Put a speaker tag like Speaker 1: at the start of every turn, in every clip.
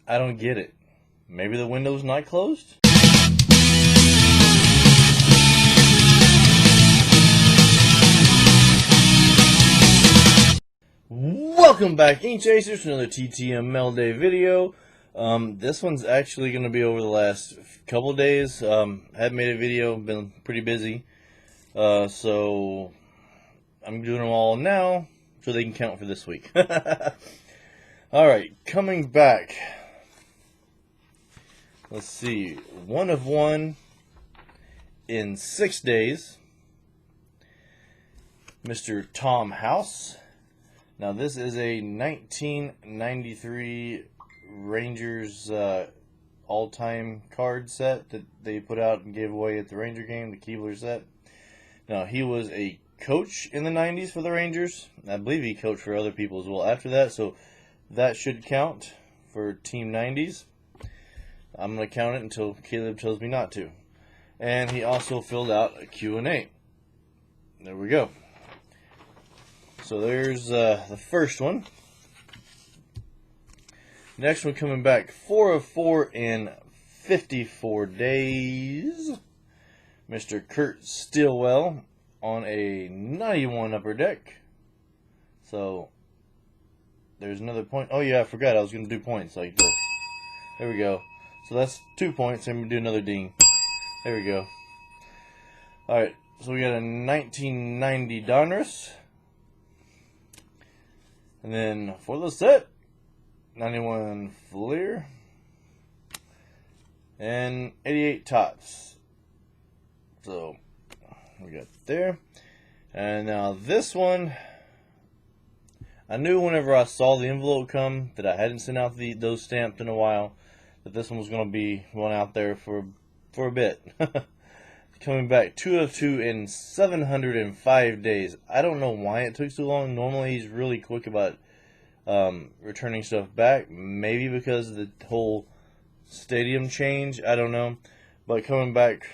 Speaker 1: I don't get it. Maybe the window's not closed? Welcome back, Ink Chasers, to another TTM Mail Day video. This one's actually going to be over the last couple days. Haven't made a video, been pretty busy. So I'm doing them all now so they can count for this week. Alright, coming back. Let's see. 1 of 1 in 6 days. Mr. Tom House. Now this is a 1993 Rangers all-time card set that they put out and gave away at the Ranger game, the Keebler set. Now he was a coach in the 90s for the Rangers. I believe he coached for other people as well after that, so that should count for Team 90s. I'm going to count it until Caleb tells me not to. And he also filled out a Q&A. There we go. So there's the first one. Next one coming back, 4 of 4 in 54 days. Mr. Kurt Stillwell on a 91 upper deck. So there's another point. Oh yeah, I forgot I was going to do points like this. There we go. So that's 2 points, and we do another ding. There we go. Alright, so we got a 1990 Donruss. And then for the set, 91 Fleer. And 88 Tots. So we got there. And now this one, I knew whenever I saw the envelope come that I hadn't sent out those stamped in a while, that this one was going to be one out there for a bit. Coming back, 2 of 2 in 705 days. I don't know why it took so long. Normally he's really quick about returning stuff back. Maybe because of the whole stadium change. I don't know. But coming back,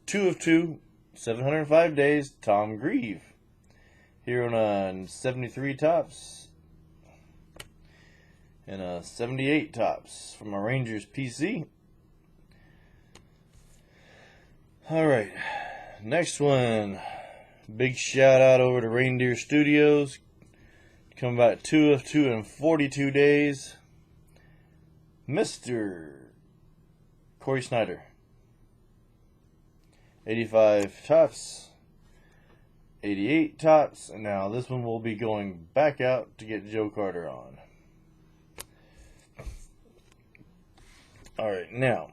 Speaker 1: 2 of 2, 705 days, Tom Grieve. Here on a 73 Tops. And a 78 Tops from a Rangers PC. Alright, next one. Big shout out over to Reindeer Studios. Coming back 2 of 2 in 42 days. Mr. Corey Snyder. 85 Tops. 88 Tops. And now this one will be going back out to get Joe Carter on. Alright, now,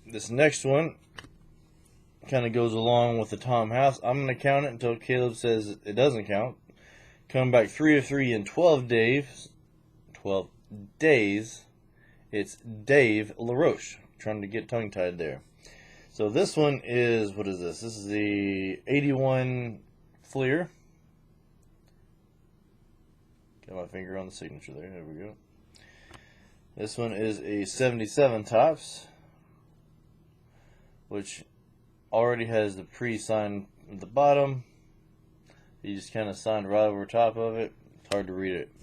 Speaker 1: this next one kind of goes along with the Tom House. I'm going to count it until Caleb says it doesn't count. Coming back 3 of 3 in 12 days. 12 days. It's Dave LaRoche. Trying to get tongue-tied there. So this one is, what is this? This is the 81 Fleer. Got my finger on the signature there. There we go. This one is a 77 Tops, which already has the pre-sign at the bottom. He just kind of signed right over top of it. It's hard to read it.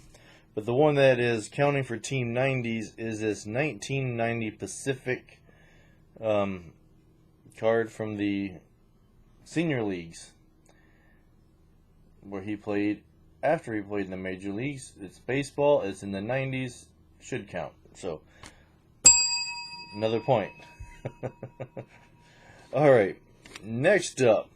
Speaker 1: But the one that is counting for Team 90s is this 1990 Pacific card from the senior leagues, where he played after he played in the major leagues. It's baseball. It's in the 90s. Should count. So, another point. Alright, next up.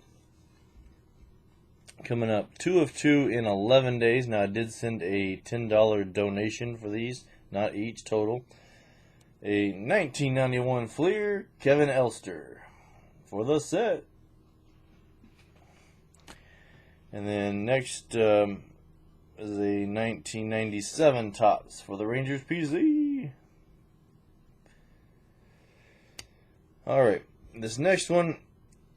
Speaker 1: Coming up, 2 of 2 in 11 days. Now, I did send a $10 donation for these, not each, total. A 1991 Fleer, Kevin Elster, for the set. And then next is a 1997 Tops for the Rangers PC. Alright, this next one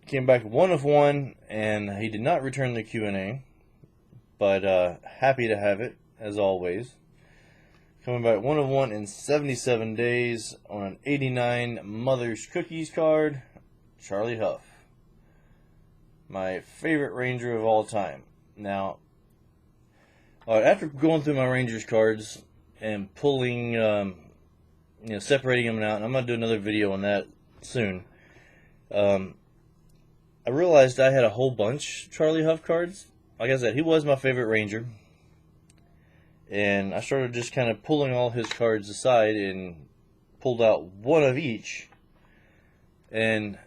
Speaker 1: came back 1 of 1, and he did not return the Q&A, but happy to have it, as always. Coming back 1 of 1 in 77 days on an 89 Mother's Cookies card, Charlie Huff. My favorite Ranger of all time. Now, after going through my Rangers cards and pulling separating them out. And I'm gonna do another video on that soon. I realized I had a whole bunch Charlie Huff cards. Like I said, he was my favorite Ranger. And I started just kind of pulling all his cards aside and pulled out one of each. And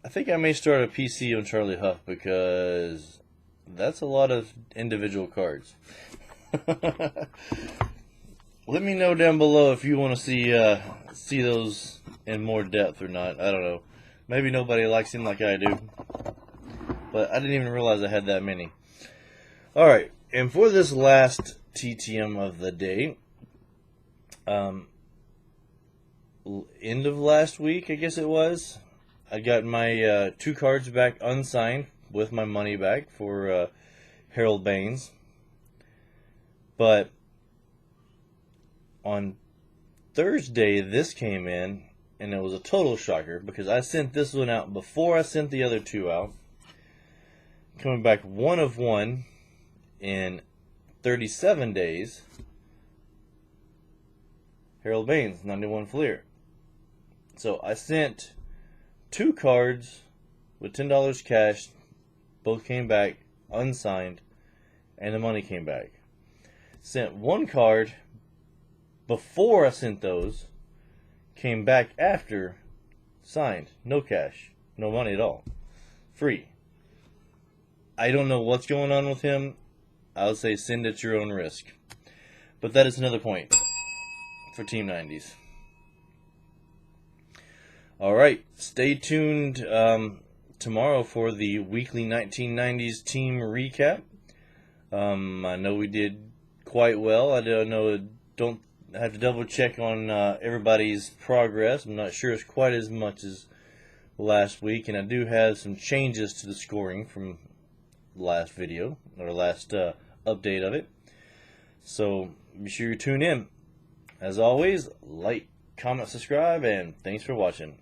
Speaker 1: I think I may start a PC on Charlie Huff because that's a lot of individual cards. Let me know down below if you want to see those in more depth or not. I don't know. Maybe nobody likes him like I do. But I didn't even realize I had that many. Alright, and for this last TTM of the day, end of last week, I guess it was, I got my 2 cards back unsigned with my money back for Harold Baines. But on Thursday, this came in, and it was a total shocker because I sent this one out before I sent the other 2 out. Coming back 1 of 1 in 37 days. Harold Baines, 91 Fleer. So I sent 2 cards with $10 cash. Both came back unsigned, and the money came back. Sent 1 card before I sent those. Came back after, signed, no cash, no money at all, free. I don't know what's going on with him. I would say send at your own risk. But that is another point for Team 90s. Alright, stay tuned tomorrow for the weekly 1990s team recap. I know we did quite well. I don't have to double check on everybody's progress. I'm not sure it's quite as much as last week, and I do have some changes to the scoring from last video, or last update of it. So be sure you tune in. As always, like, comment, subscribe, and thanks for watching.